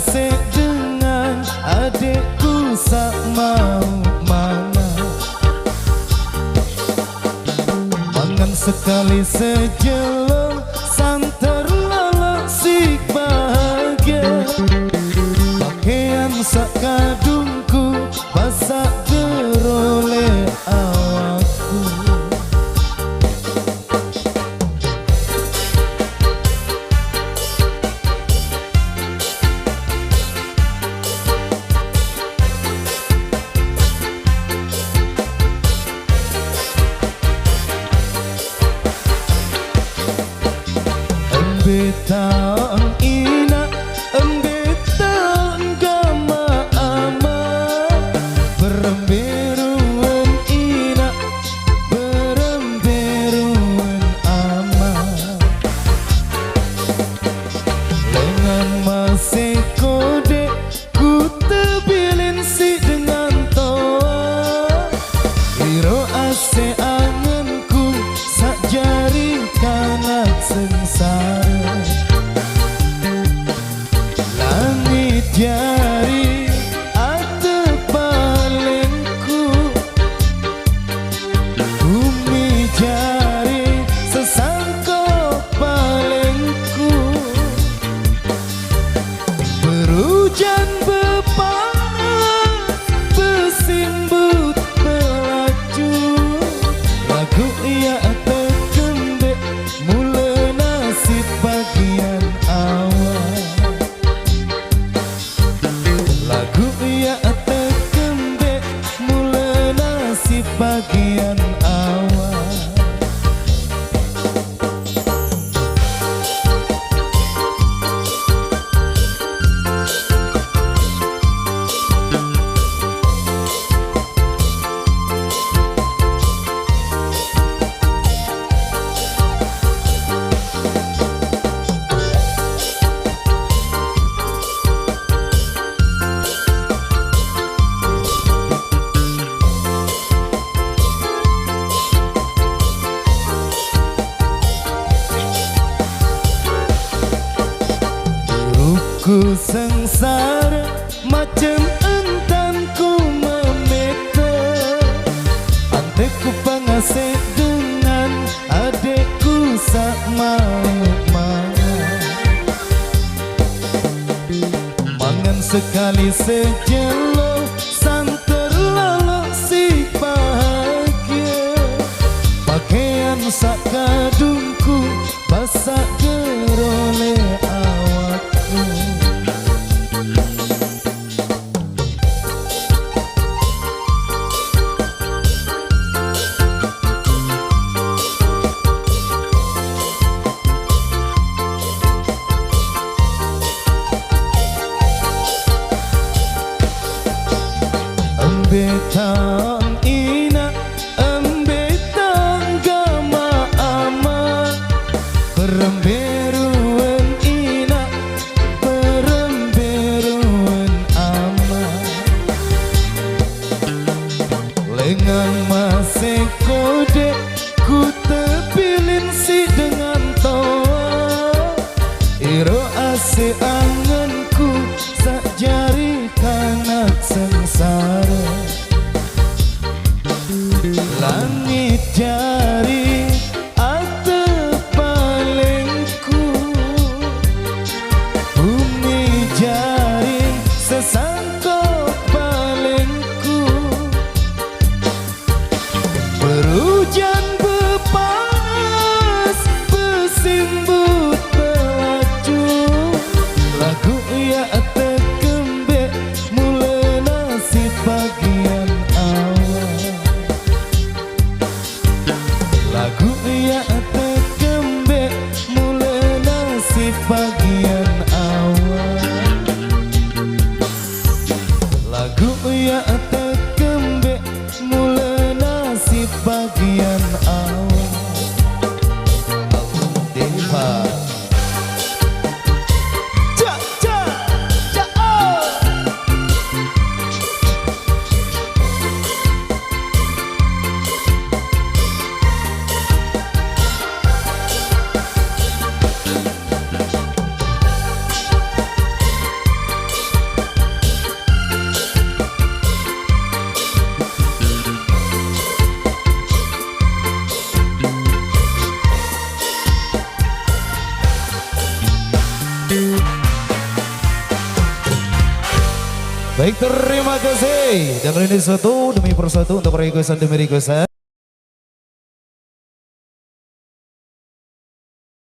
pengasih dengan adikku sak mau mana. Mangan sekali sejelong santer lala si bahagia. Pakaian sak kadungku basah gerole awakku. Embetang ina, embetang gama ama, beremberuan ina, beremberuan ama. Lengan masih kode, ku tebilin si dengan toa. Iro ase anganku, sak jari kanak sengsara. Langit jari atau palingku, bumi jari sesangkau palingku. Berujan bepanas, bersimbut melaju, lagu ia terkendek mula nasib bagian awal. Lagu ia terkendek mula nasib bagian awal. Ku sengsara macam entan ku memeta. Anteku pengasih dengan adikku sak mau mana. Mangan sekali sejelo santer lala si bahagia. Pakaian sak kadungku basah gerole awakku. Embetang ina, embetang gama ama, beremberuan ina, beremberuan ama. Lengan masih kode, ku terpilin si dengan toa. Iro ase anganku sak jari kanak sengsara. Baik, terima kasih. Dan kali ini satu demi persatu untuk requestan demi requestan.